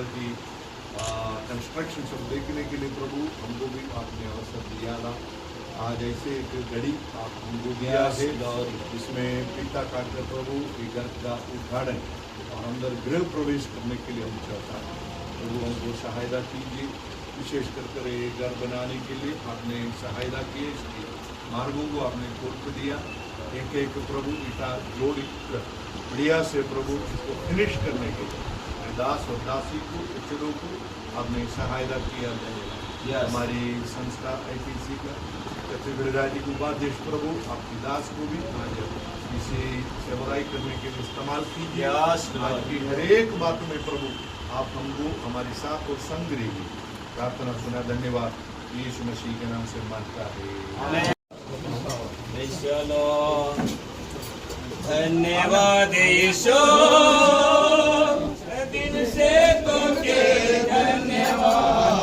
अंदर की कंस्ट्रक्शन सब देखने के लिए प्रभु हमको भी आपने अवसर दिया था। आज ऐसे एक घड़ी आप हमको दिया है जिसमें पिता काटकर प्रभु एक घर का उद्घाटन और अंदर गृह प्रवेश करने के लिए हम चाहता हैं। प्रभु हमको सहायता कीजिए, विशेष कर एक घर बनाने के लिए आपने सहायता की, इसके मार्गों को आपने खोल दिया। एक एक प्रभु इटा जोड़ बढ़िया से प्रभु इसको फिनिश करने के लिए दास और दासी को पिछड़ों को आपने सहायता किया। हमारी संस्था IPC का छत्तीसगढ़ उपाध्यक्ष प्रभु आपकी दास को भी आज इसे सेवराई करने के लिए इस्तेमाल कीजिए। आज की हर एक बात में प्रभु आप हमको हमारे साथ और संग रहिए। प्रार्थना सुना, धन्यवाद यीशु मसीह के नाम से मांगता है। धन्यवाद यीशु, दिल से तुमके धन्यवाद।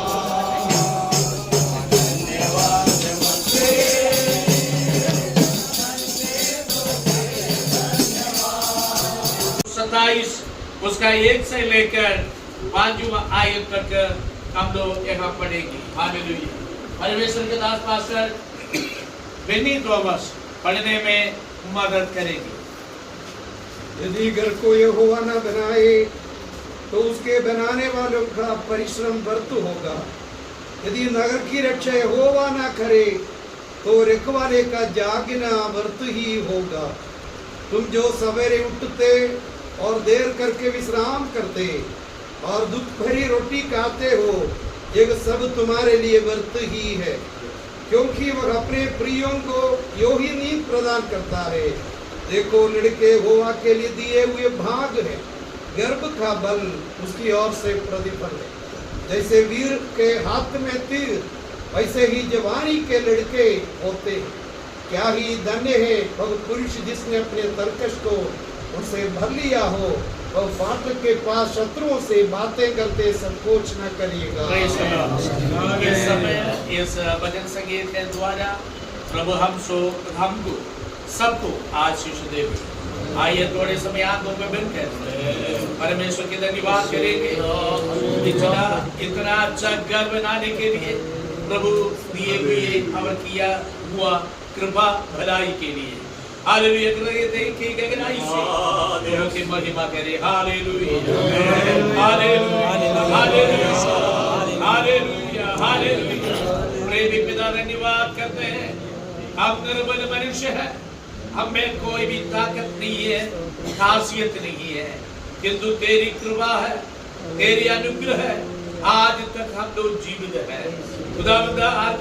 27 उसका 1 से लेकर 5वां आयत तक हम लोग यहाँ पढ़ेंगे। हालेलुया। परमेश्वर के दास पास्टर बेनी थॉमस पढ़ने में मदद करेंगे। यदि घर को यहोवा न बनाए तो उसके बनाने वालों का परिश्रम व्यर्थ होगा। यदि नगर की रक्षा यहोवा न करे तो रखवाले का जागना व्यर्थ ही होगा। तुम जो सवेरे उठते और देर करके विश्राम करते और दुख भरी रोटी खाते हो, यह सब तुम्हारे लिए व्यर्थ ही है, क्योंकि वह अपने प्रियों को यो ही नींद प्रदान करता है। देखो, लड़के यहोवा के लिए दिए हुए भाग है, गर्भ का बल उसकी ओर से प्रतिफल है। जैसे वीर के हाथ में तीर, वैसे ही जवानी के लड़के होते हैं। क्या ही धन्य है वह पुरुष जिसने अपने तरकश को उनसे भर लिया हो। वह फाटक के पास शत्रुओं से बातें करते संकोच न करिएगा। इस समय इस भजन संगीत के द्वारा प्रभु हमको सबको आशीष दे। आइए थोड़े समय आंखों में बंद कर परमेश्वर के धन्यवाद करेंगे। इतना अच्छा घर बनाने के लिए प्रभु दिए हुए और किया हुआ कृपा भलाई के लिए। हालेलुया। देखिए गहराई से प्रभु की महिमा करें। Hallelujah, hallelujah, hallelujah, hallelujah. प्रेमी पिता धन्यवाद करते हैं। हम निर्बल मनुष्य हैं, हमें कोई भी ताकत नहीं है, खासियत नहीं है, किंतु तेरी कृपा है, तेरी अनुग्रह है, आज तक हम लोग जीवित हैं। खुदावंदा आज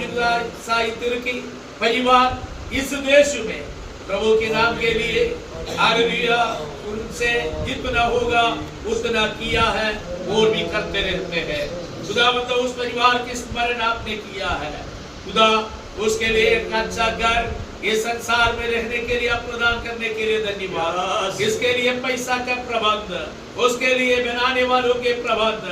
साहित्य की परिवार इस देश में प्रभु के नाम के लिए हालेलुया उनसे जितना होगा उतना किया है और भी करते रहते हैं। खुदावंदा उस परिवार की स्मरण आपने किया है। खुदा उसके लिए एक अच्छा घर इस संसार में रहने के लिए प्रदान करने के लिए धन्यवाद। इसके लिए पैसा का प्रबंध, उसके लिए बनाने वालों के प्रबंध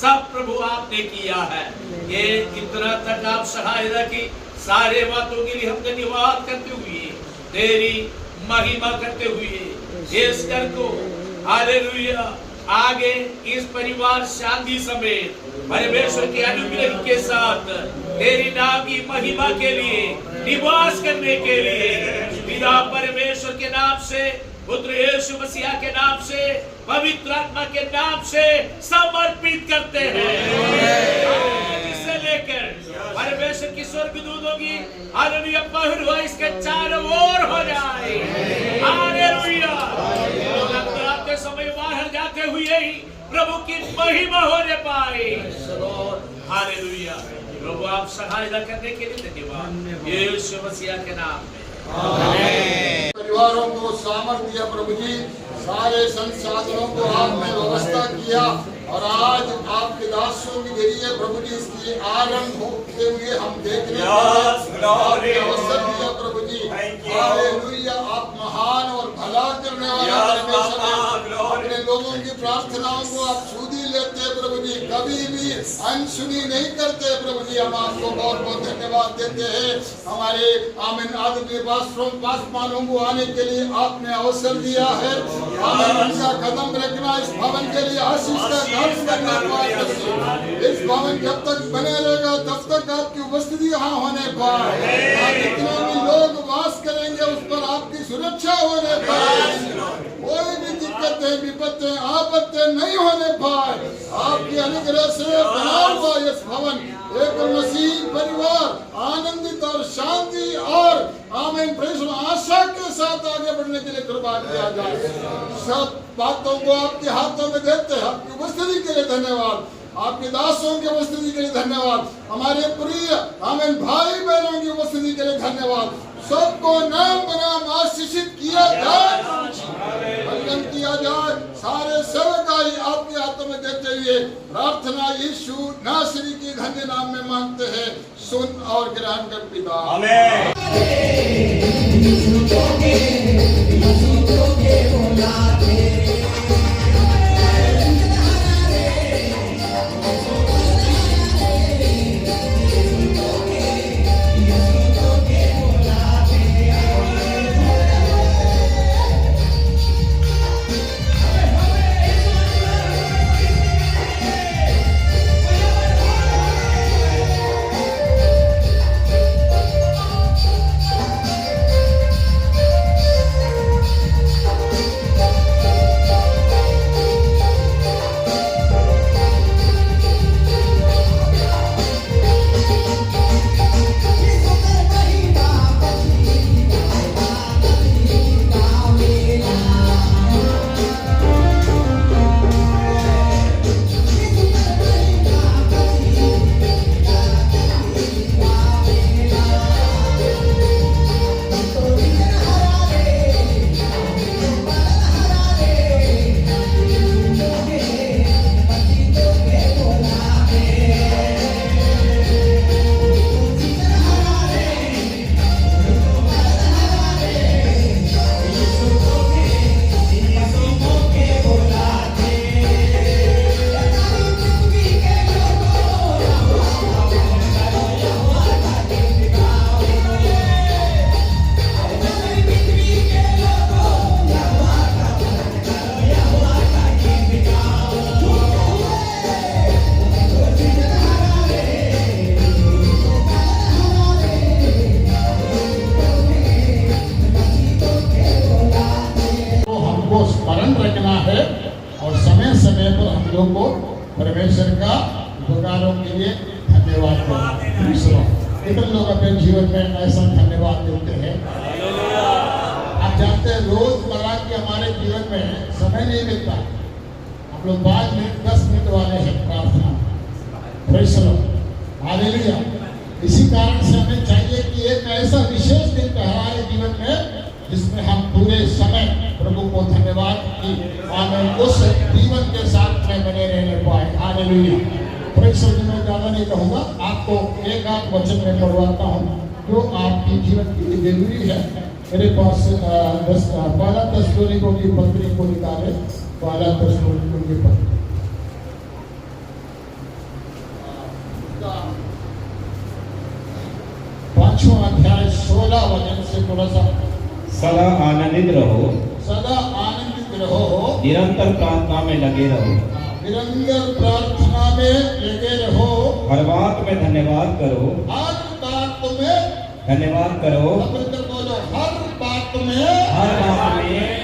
सब प्रभु आपने किया है। ये इतना तक आप सहायता की सारे बातों के लिए हम धन्यवाद करते हुए तेरी महिमा करते हुए इस घर को हालेलुया आगे इस परिवार शांति समेत परमेश्वर के अनुग्रह के साथ तेरी नाम की महिमा के लिए निवास करने के लिए पिता परमेश्वर के नाम से, पुत्र यीशु मसीह के नाम से, पवित्र आत्मा के नाम से समर्पित करते हैं। इससे लेकर परमेश्वर की स्वर्गदूतों की हालेलुया पहरुआ इसके चारों ओर हो जाए। हालेलुया। अंदर आते समय बाहर जाते हुए ही प्रभु की महिमा होने पाए। हालेलुया। प्रभु आप सहायता करने के लिए धन्यवाद यीशु मसीह के नाम में। परिवारों को सामर्थ्य दिया प्रभु जी, सारे संसाधनों को आपने व्यवस्था किया और आज आपके दासों के जरिए प्रभु जी इसकी आरंभ होते हुए हम देखने अवसर दिया प्रभु जी। हालेलुया। आप महान और भला करने वाले परमेश्वर हैं। अपने लोगों की प्रार्थनाओं को आप सुधी लेते प्रभु जी, कभी भी अनसुनी नहीं करते प्रभु जी। हम आपको बहुत बहुत धन्यवाद देते हैं। हमारे आमीन आदरणीय पासवानों को आने के लिए आपने अवसर दिया है। आमीन, उनका कदम रखना इस भवन के लिए आशीष का काम करने पाए। इस भवन जब तक बने रहेगा तब तक आपकी उपस्थिति यहाँ होने पाए। जितने भी लोग वास करेंगे उस पर आपकी सुरक्षा होने पाए। कोई भी दिक्कतें विपत्तें आपत्तें नहीं होने पाए। आपके अनुग्रह से बना हुआ इस भवन एक मसीह परिवार आनंदित और शांति और आमीन प्रेम आशा के साथ आगे बढ़ने के लिए कृपा किया जाए। सब बातों को आपके हाथों में देते हैं। आपकी उपस्थिति के लिए धन्यवाद। आपके दासों की उपस्थिति के लिए धन्यवाद। हमारे प्रिय आमीन भाई बहनों की उपस्थिति के लिए धन्यवाद। सबको नाम बनाम आशीषित किया जाए, वंदन किया जाए। सारे सेवकाई आपके हाथों में देते हुए प्रार्थना यीशु नासरी के धन्य नाम में मांगते हैं। सुन और ग्रहण कर पिता। आमीन। परमेश्वर का उपकारों के लिए धन्यवाद करें। इतने लोग अपने जीवन में ऐसा धन्यवाद देते हैं। आप जानते हैं रोजमर्रा के हमारे जीवन में समय नहीं मिलता। हम लोग 5 मिनट 10 मिनट वाले हैं प्रार्थना। Praise the Lord, hallelujah. इसी कारण से हमें चाहिए कि एक ऐसा विशेष दिन हमारे जीवन में जिसमें हम पूरे समय प्रभु को धन्यवाद की आमीन उस जीवन के साथ में बने रहने पाए। हालेलुया। Praise the Lord. मैं ज़्यादा नहीं कहूँगा, आपको एक आध वचन में पढ़वाता हूँ जो आपकी जीवन के लिए जरूरी है। मेरे पास पहला थिस्सलुनीकियों की पत्री को निकाले। पहला थिस्सलुनीकियों की पत्री 5वां अध्याय 16 वचन से थोड़ा सा। सदा आनंदित रहो, सदा आनंदित रहो, निरंतर प्रार्थना में लगे रहो, निरंतर प्रार्थना में लगे रहो, हर बात में धन्यवाद करो, हर बात में धन्यवाद करो, बोलो हर बात में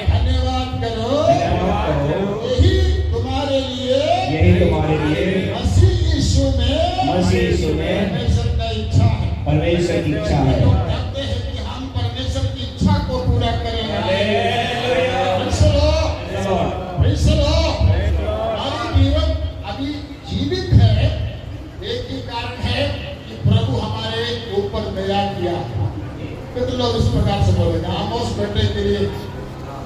धन्यवाद करो, धन्यवाद करो। यही तुम्हारे लिए मसीह यीशु में परमेश्वर की इच्छा है। कहते हैं कि हम परमेश्वर की इच्छा को पूरा करेंगे। हमारी जीवन अभी जीवित है, एक ही कारण है कि प्रभु हमारे ऊपर दया किया। कितने लोग इस प्रकार से बोलेंगे आमोस बेटे के लिए?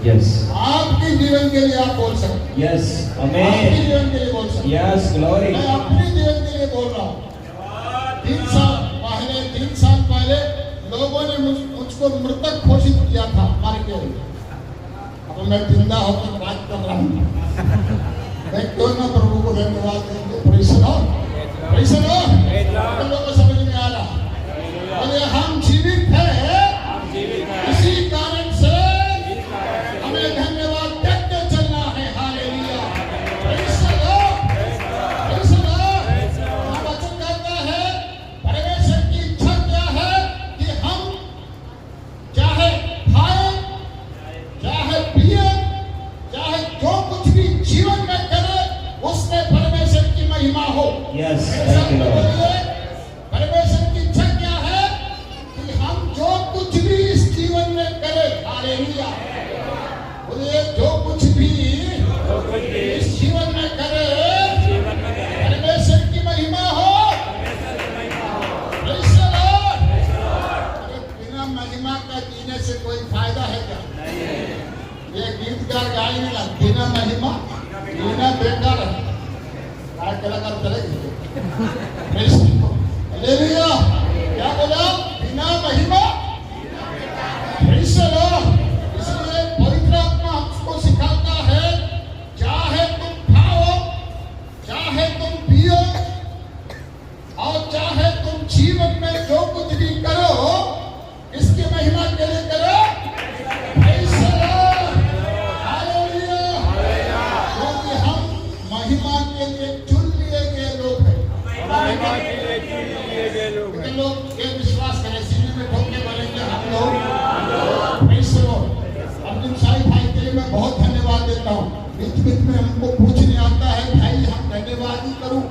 यस। आपके जीवन के लिए आप बोल सकते। यस, आमीन। आपके जीवन के लिए बोल सकते। Yes, glory. मैं अपने जीवन के लिए बोल रहा हूँ। 3 साल पहले लोगों ने मुझको मृतक घोषित किया था, मर गया। अब मैं जिंदा होकर बात कर रहा हूँ। व्यक्तियों में प्रभु को धन्यवाद देंगे। Praise the Lord, praise the Lord. हम लोगों को समझ में आ रहा है और हम जीवित हैं, इसी कारण से हमें धन्यवाद देते चलना है। Hallelujah, praise the Lord, praise the Lord. यहाँ वचन कहता है परमेश्वर की इच्छा क्या है कि हम चाहे खाएं, चाहे पिए, चाहे जो कुछ भी जीवन में करें, उसमें परमेश्वर की महिमा हो। Yes, thank you, Lord. परमेश्वर की इच्छा क्या है कि हम जो कुछ भी इस जीवन में करें, हालेलुया, बोलिए जो कुछ भी इस जीवन में करें, परमेश्वर की महिमा हो। Praise the Lord। बिना महिमा का जीने से कोई फायदा है क्या? ये गीतकार गाई नहीं, बिना महिमा जीना बेकार है। गायक कलाकार चलेगी। हालेलुया, क्या बोला? बिना महिमा। Praise the Lord। इसलिए पवित्र आत्मा हमको सिखाता है, चाहे तुम खाओ, चाहे तुम पियो और चाहे तुम जीवन में जो कुछ भी करो, इसकी महिमा के लिए करो। Praise the Lord। हालेलुया। क्योंकि हम महिमा के लिए चुन लिए गए लोग हैं। लेकिन लोग ये विश्वास करें, सीने में ठोके बोलेंगे हम लोग। Praise the Lord। Arjun Sai भाई के लिए मैं बहुत धन्यवाद देता हूँ। बीच बीच में हमको पूछने आता है, भाई हम धन्यवाद ही करूँ?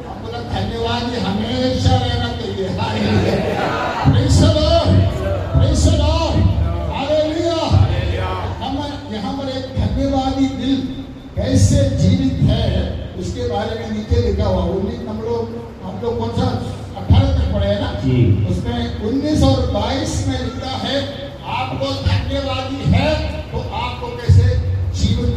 हम बोला धन्यवाद ही हमेशा रहना चाहिए। Hallelujah, Praise the Lord, Praise the Lord। Hallelujah. हम यहाँ पर एक धन्यवादी दिल कैसे जीवित है उसके बारे में नीचे लिखा हुआ। हम लोग कौन सा 18 तक पढ़े हैं ना, उसमें 19 और 22 में लिखा है, आपको धन्यवादी है तो आपको कैसे जीवन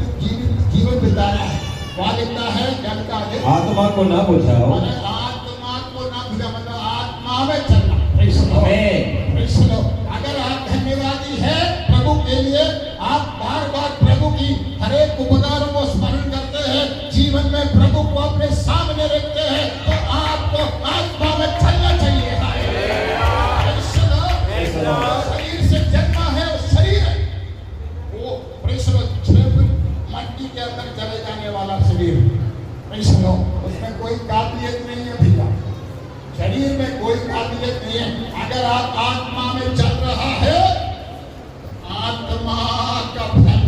बिताना है। वहाँ लिखता है जन का आत्मा को ना बुझाओ, आत्मा को ना बुझाओ, मतलब आत्मा में चलना। अगर आप धन्यवादी है प्रभु के लिए, आप बार बार प्रभु की हर एक उपकारों को स्मरण करते हैं, जीवन में प्रभु को अपने सामने रखते हैं, तो आपको आत्मा में चलना चाहिए। शरीर से जन्मा है वो शरीर है, वो मट्टी के अंदर चले जाने वाला शरीर। उसमें कोई काबिलियत नहीं है भैया, शरीर में कोई काबिलियत नहीं है। अगर आप आत्मा में चल रहा है, आत्मा का फल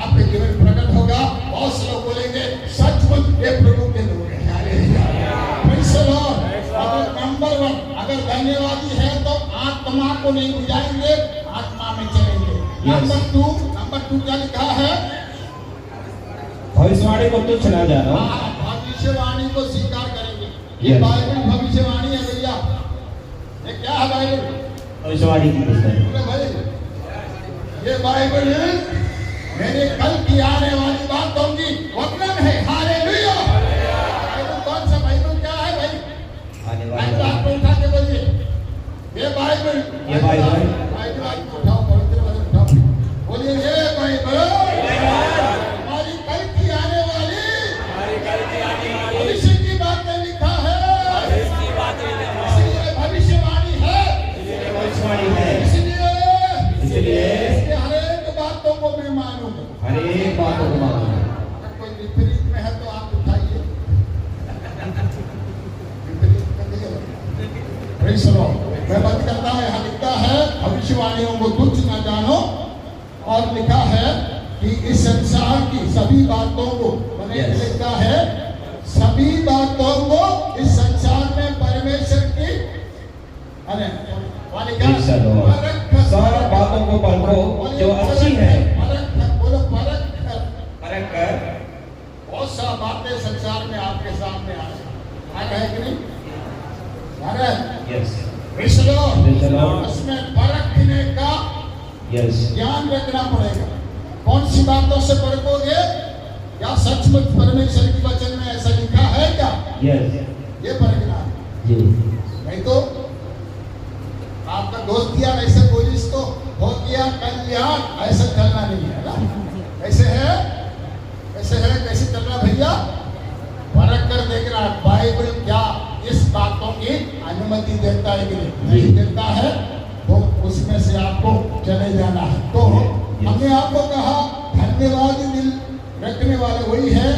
आपके जीवन में प्रकट होगा। बहुत से लोग बोलेंगे सचमुच ये प्रभु के लोग हैं। Praise the Lord। अगर नंबर 1 अगर धन्यवादी है तो आत्मा को नहीं बुझाएंगे, आत्मा में चलेंगे। नंबर 2 क्या लिखा है? भविष्यवाणी को तुच्छ ना जानो। भविष्यवाणी को स्वीकार करेंगे। ये बाइबल भविष्यवाणी है भैया। ये क्या है बाइबल? भविष्यवाणी की पुस्तक। ये बाइबल मेरे कल की आने वाली बातों की वर्णन है। हालेलुया। बाइबल कौन सा बाइबल क्या है भाई? आने बाइबल वाली आपको उठा के बोलिए, ये बाइबल आपको उठाओ, पवित्र वचन उठाओ, बोलिए ये बाइबल हमारी कल की आने वाली भविष्य की बातें लिखा है। इसलिए भविष्यवाणी है, इसलिए हर एक बातों को मैं मानूंगा। हर एक बातों को मानूंगा। अगर कोई विपरीत में है तो आप उठाइए। विपरीत में नहीं है। Praise the Lord। मैं बंद करता हूं। यहाँ लिखा है भविष्यवाणियों को तुच्छ न जानो, और लिखा है कि इस संसार की सभी बातों को, लिखा है सभी बातों को इस संसार में परमेश्वर की सारी बातों को परखो जो अच्छी है। परख कर बहुत सा बातें संसार में आपके सामने आ रहे हैं कि नहीं? आ रहे हैं। यस, उसमें परखने का ज्ञान रखना पड़ेगा। कौन सी बातों से परखोगे? क्या सचमुच परमेश्वर की वचन में ऐसा लिखा है क्या? ये परखना है। नहीं तो आपका दोस्त किया वैसे पुलिस तो हो गया कल्याण, ऐसा चलना नहीं है ना। कैसे है? कैसे करना भैया, परख कर देखना बाइबल क्या इस बातों की अनुमति देता है कि नहीं देता है, तो उसमें से आपको चले जाना है। तो हमने आपको कहा धन्यवाद दिल रखने वाले वही है,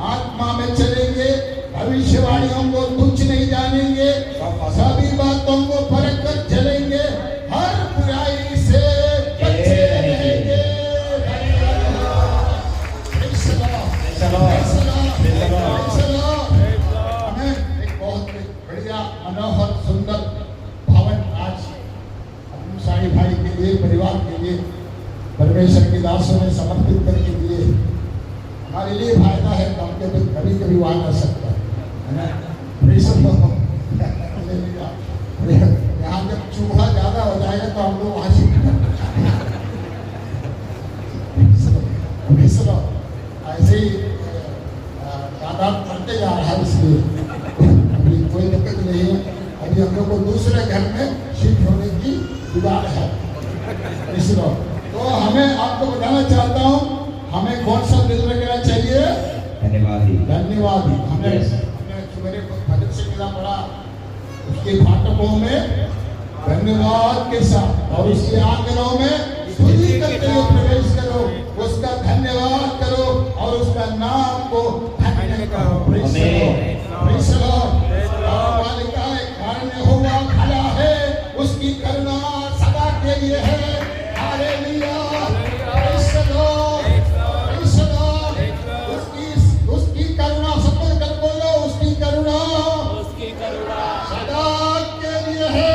आत्मा में चलेंगे, भविष्यवाणियों को तुच्छ नहीं जानेंगे, सभी बातों को परख कर चलेंगे, हर बुराई से बचे रहेंगे। हमें एक बहुत बढ़िया मनोहर सुंदर भवन आज साई भाई के लिए, परिवार के लिए, परमेश्वर के दासों ने समर्पित करके दिए। हमारे लिए फायदा है तो हम कभी कभी वहां जा सकता है ना। यहाँ जब चूहा ज्यादा हो जाएगा तो हम लोग वहां से ऐसे ही तादाद बढ़ते जा रहा है, इसलिए अभी कोई दिक्कत नहीं है। अभी हम लोग को दूसरे घर में शिफ्ट होने की जुगाड़ है। तो हमें आपको बताना चाहता हूँ, हमें कौन सा दिल रखना चाहिए? धन्यवादी। धन्यवादी। हमने मेरे भजन से मिला पड़ा, उसके फाटकों में धन्यवाद के साथ और उसके आंगनों में स्तुति करते हुए प्रवेश करो, उसका धन्यवाद करो और उसका नाम को धन्य करो। कारण यहोवा भला है, उसकी करुणा सदा के लिए है। हालेलुया। उसकी करुणा सबको कर बोलो, उसकी करुणा सदा के लिए है।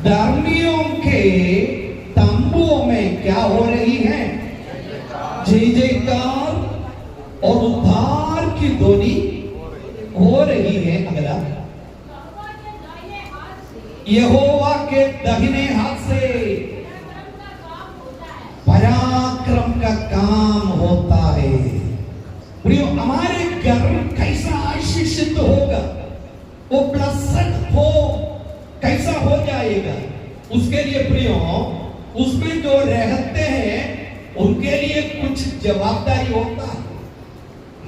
धर्मियों के तंबुओं में क्या हो रही है? जय जयकार और उद्धार की ध्वनि हो रही है। अगला, यहोवा के दाहिने हाथ से पराक्रम का काम होता है। प्रियो, हमारे घर कैसा आशीषित होगा, वो ब्लेस्ड हो, कैसा हो जाएगा, उसके लिए प्रियो, उसमें जो रहते हैं उनके लिए कुछ जवाबदारी होता है,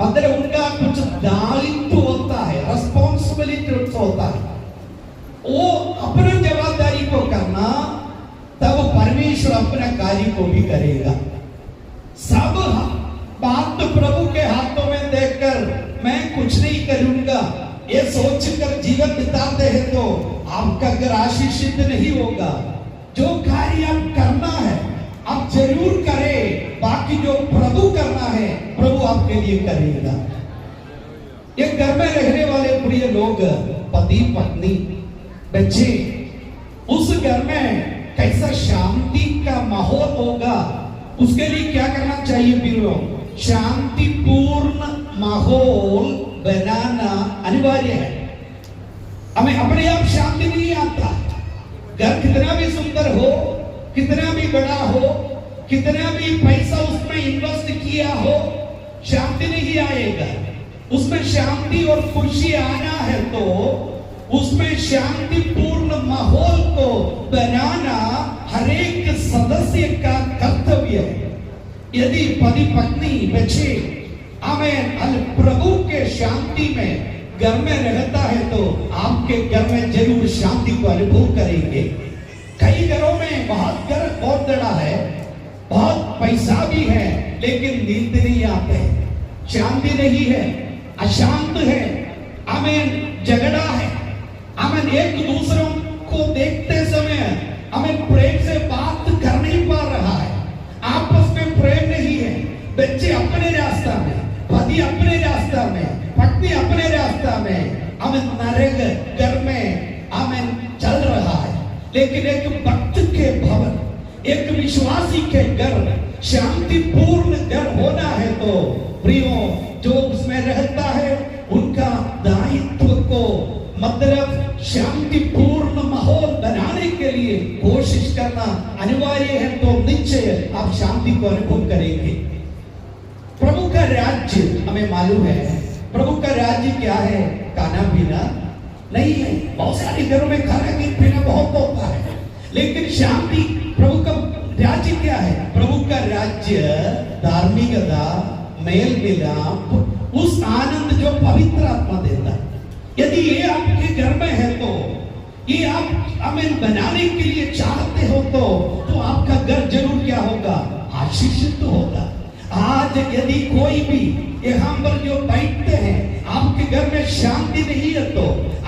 मतलब उनका कुछ दायित्व होता है, रिस्पॉन्सिबिलिटी होता है। वो अपने जवाबदारी को करना, तब परमेश्वर अपने कार्य को भी करेगा। सब बात तो प्रभु के हाथों में देखकर मैं कुछ नहीं करूंगा ये सोचकर जीवन बिताते हैं तो आपका घर आशीषित नहीं होगा। जो कार्य आप करना है आप जरूर करें, बाकी जो प्रभु करना है प्रभु आपके लिए करेगा। ये घर में रहने वाले प्रिय लोग, पति पत्नी बच्चे, उस घर में कैसा शांति का माहौल होगा, उसके लिए क्या करना चाहिए प्रियो? शांतिपूर्ण माहौल बनाना अनिवार्य है। हमें अपने आप शांति नहीं आता, घर कितना भी सुंदर हो, कितना भी बड़ा हो, कितना भी पैसा उसमें इन्वेस्ट किया हो, शांति नहीं आएगा। उसमें शांति और खुशी आना है तो उसमें शांतिपूर्ण माहौल को बनाना हर एक सदस्य का कर्तव्य है। यदि पति पत्नी बच्चे हमें प्रभु के शांति में घर में रहता है तो आपके घर में जरूर शांति को अनुभव करेंगे। कई घरों में बहुत बड़ा है, बहुत पैसा भी है, लेकिन नींद नहीं आते, शांति नहीं है, अशांत है, हमें झगड़ा है, हमें एक दूसरों को देखते समय हमें प्रेम से बात कर नहीं पा रहा है, आपस में प्रेम नहीं है, बच्चे अपने रास्ता में, पति अपने रास्ता में, पत्नी अपने रास्ता में, हमें नरक घर में हमें चल रहा है। लेकिन एक भक्त के भवन, एक विश्वासी के घर, शांतिपूर्ण घर होना है तो प्रियो जो उसमें रहता है उनका दायित्व को मतलब शांतिपूर्ण माहौल बनाने के लिए कोशिश करना अनिवार्य है। तो निश्चय आप शांति को अनुभव करेंगे। प्रभु का राज्य हमें मालूम है, प्रभु का राज्य क्या है? खाना पीना नहीं है। बहुत सारे घरों में खाना पीना बहुत होता है, लेकिन शांति प्रभु का राज्य क्या है? प्रभु का राज्य धार्मिकता, मेल मिलाप, उस आनंद जो पवित्र आत्मा देता है। यदि ये आपके घर में है तो ये आप हमें बनाने के लिए चाहते हो तो आपका घर जरूर क्या होगा? आशीषित होगा। आज यदि कोई भी यहाँ पर जो बैठते हैं आपके घर में शांति नहीं है तो,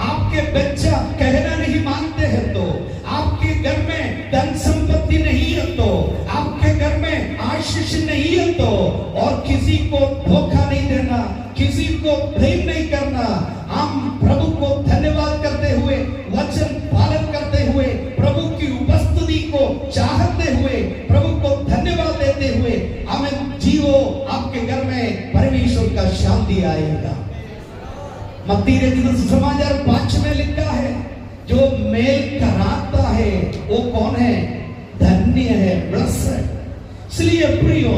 आपके बच्चा कहना नहीं मानते हैं तो, आपके घर में धन संपत्ति नहीं है तो, आपके घर में आशीष नहीं है तो, और किसी को धोखा नहीं देना, किसी को प्रेम नहीं करना, हम प्रभु को धन्यवाद करते हुए, वचन पालन करते हुए, प्रभु की उपस्थिति को चाहते हुए, प्रभु को धन्यवाद देते हुए हमें जीवो, आपके घर में परमेश्वर का शांति आएगा। मत्ती समाचार 5 में लिखा है, जो मेल कराता है वो कौन है? धन्य है, ब्लेस्ड। इसलिए प्रियो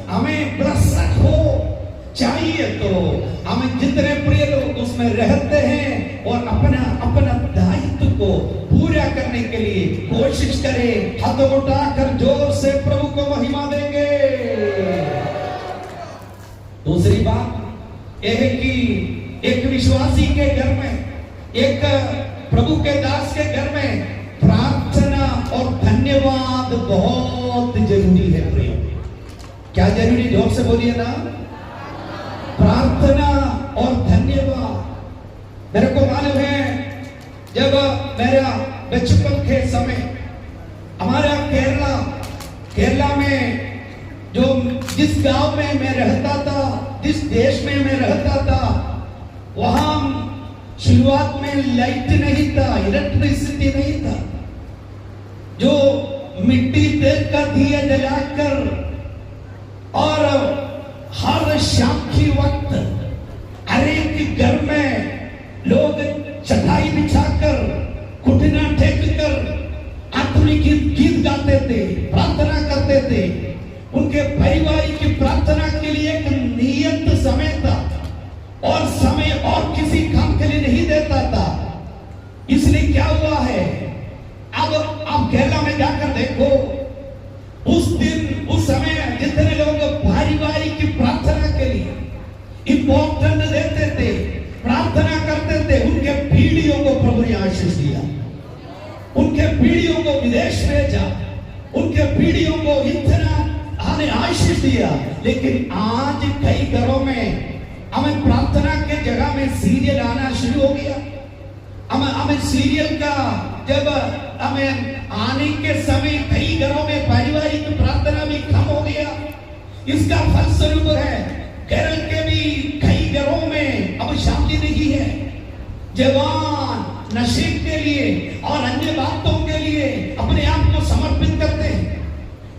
हमें ब्लेस्ड हो चाहिए तो हमें जितने प्रिय लोग उसमें रहते हैं और अपना दायित्व को पूरा करने के लिए कोशिश करें। हाथ उठाकर जोर से प्रभु को महिमा देंगे। दूसरी बात यह है कि एक विश्वासी के घर में, एक प्रभु के दास के घर में प्रार्थना और धन्यवाद बहुत जरूरी है। प्रिय क्या जरूरी? जोर से बोलिए ना। प्रार्थना और धन्यवाद। मेरे को मालूम है जब मेरा बचपन के समय हमारा केरला में जो जिस गांव में मैं रहता था, जिस देश में मैं रहता था, वहां शुरुआत में लाइट नहीं था, इलेक्ट्रिसिटी नहीं था। जो मिट्टी तेल का दिया जलाकर और हर शाम की वक्त हर एक घर में लोग चटाई बिछाकर, घुटना टेक कर आत्मिक गीत गाते थे, प्रार्थना करते थे। उनके परिवार की प्रार्थना के लिए एक नियत समय था और समय और किसी काम के लिए नहीं देता था। इसलिए क्या हुआ है, अब आप केरला में जाकर देखो, उस दिन उस समय जितने लोग पारिवारिक की प्रार्थना के लिए इंपॉर्टेंट देते थे, प्रार्थना करते थे, उनके पीढ़ियों को प्रभु ने आशीष दिया, उनके पीढ़ियों को विदेश भेजा, उनके पीढ़ियों को इतना हमें आशीष दिया। लेकिन आज कई घरों में हमें प्रार्थना के जगह में सीरियल आना शुरू हो गया। हमें सीरियल का जब हमें आने के समय कई घरों में पारिवारिक प्रार्थना भी कम हो गया। इसका फलस्वरूप है केरल के भी कई घरों में अब शांति नहीं है। जवान नशे के लिए और अन्य बातों के लिए अपने आप को समर्पित करते हैं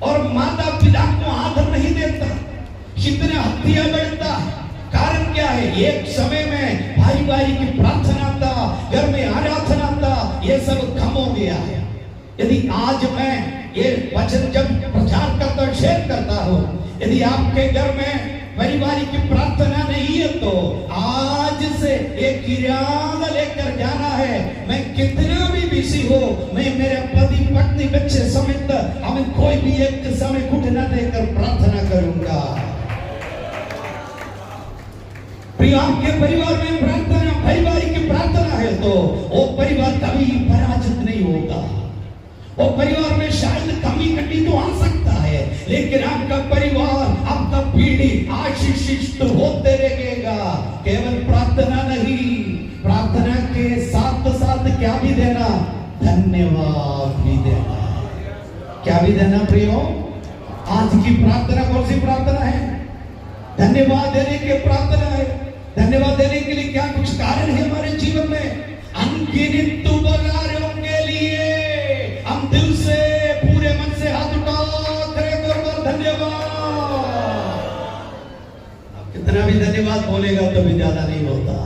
और माता पिता को आदर नहीं देता। कितना हत्या बढ़ता है, कारण क्या है? एक समय में भाई भाई की प्रार्थना था, घर में आराधना था, ये सब कम हो गया है। यदि आज मैं ये वचन जब प्रचार करता हूं, शेयर करता हूं, यदि आपके घर में पारिवारिक प्रार्थना नहीं है तो आज से एक किराना लेकर जाना है। मैं कितना भी बिजी हो, मैं मेरे पति पत्नी बच्चे समेत हमें कोई भी एक समय घुटना देकर प्रार्थना करूंगा। प्रिय, आपके परिवार में प्रार्थना, पारिवारिक प्रार्थना है तो वो परिवार कभी पराजित नहीं होगा। वो परिवार में शायद कमी कटी तो आ सकता है, लेकिन आपका परिवार, आपका पीढ़ी आशीषित होते रहेगा। केवल प्रार्थना नहीं, प्रार्थना के साथ साथ क्या भी देना, धन्यवाद भी देना। क्या भी देना प्रियो? आज की प्रार्थना कौन सी प्रार्थना है? धन्यवाद देने की प्रार्थना है। धन्यवाद देने के लिए क्या कुछ कारण है हमारे जीवन में? अनगिनत उपकारों के लिए हम दिल से, पूरे मन से हाथ उठाकर धन्यवाद। आप कितना भी धन्यवाद बोलेगा तो भी ज्यादा नहीं होता।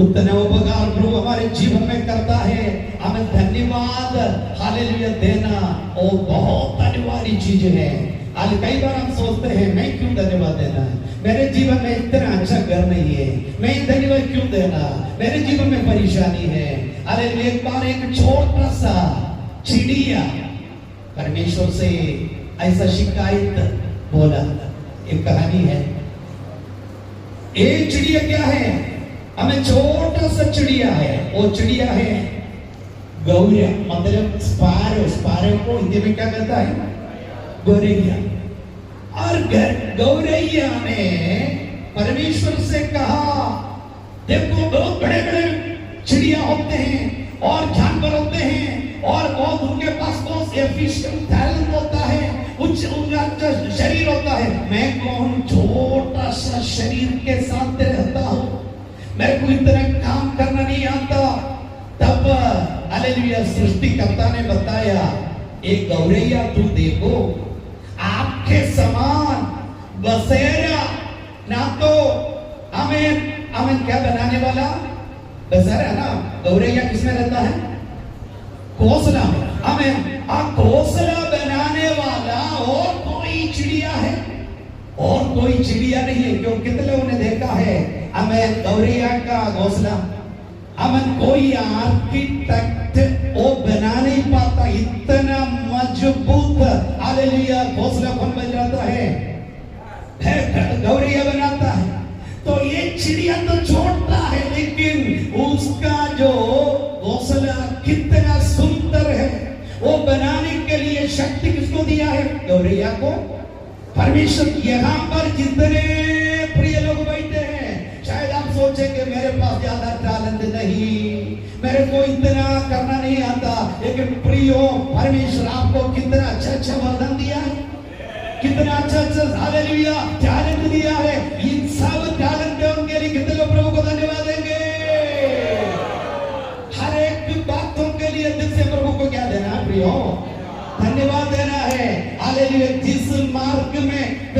उतना उपकार प्रभु हमारे जीवन में करता है। हमें धन्यवाद हालेलुया देना वो बहुत अनिवार्य चीज है। आज कई बार हम सोचते हैं मैं क्यों धन्यवाद देना, मेरे जीवन में इतना अच्छा घर नहीं है, मैं धन्यवाद क्यों देना, मेरे जीवन में परेशानी है। अरे एक बार एक छोटा सा चिड़िया परमेश्वर से ऐसा शिकायत बोला। एक कहानी है। एक चिड़िया क्या है, हमें छोटा सा चिड़िया है, वो चिड़िया है गौरैया, मतलब स्पैरो। स्पैरो को हिंदी में क्या कहता है? गौरैया। और गौरैया ने परमेश्वर से कहा, देखो बहुत बड़े बड़े चिड़िया होते हैं और जानवर होते हैं और बहुत उनके पास बहुत एफिशिएंट टैलेंट होता है, उनका शरीर होता है। मैं कौन छोटा सा शरीर के साथ रहता हूं, मेरे को इतना काम करना नहीं आता। तब हालेलुया सृष्टिकर्ता ने बताया, एक गौरैया तू देखो, आपके समान बसेरा ना तो हमें क्या बनाने वाला बसेरा ना, गौरैया किसमें रहता है? घोंसला में। हमें घोंसला बनाने वाला और कोई चिड़िया है? और कोई चिड़िया नहीं है। क्यों? कितने लोगों ने देखा है हमें गौरैया का घोंसला, हमें कोई आर्किटेक्ट वो बना नहीं पाता, इतना मजबूत हालेलुया घोंसला कौन बन जाता है? गौरैया बनाता है। तो ये चिड़िया तो छोटा है, लेकिन उसका जो घोंसला कितना सुंदर है। वो बनाने के लिए शक्ति किसको दिया है? गौरैया को। परमेश्वर। यहाँ पर जितने प्रिय लोग बैठे हैं, शायद आप सोचेंगे मेरे पास ज्यादा टैलेंट नहीं, मेरे को इतना करना नहीं आता, लेकिन प्रियो परमेश्वर आपको कितना अच्छा अच्छा वरदान दिया है, कितना अच्छा अच्छा हालेलुया टैलेंट दिया है। इन सब टैलेंटों के लिए कितने लोग प्रभु को धन्यवाद देंगे? हर एक बातों के लिए दिल से प्रभु को क्या देना है प्रियो? धन्यवाद देना है। हालेलुया। जिस मार्ग में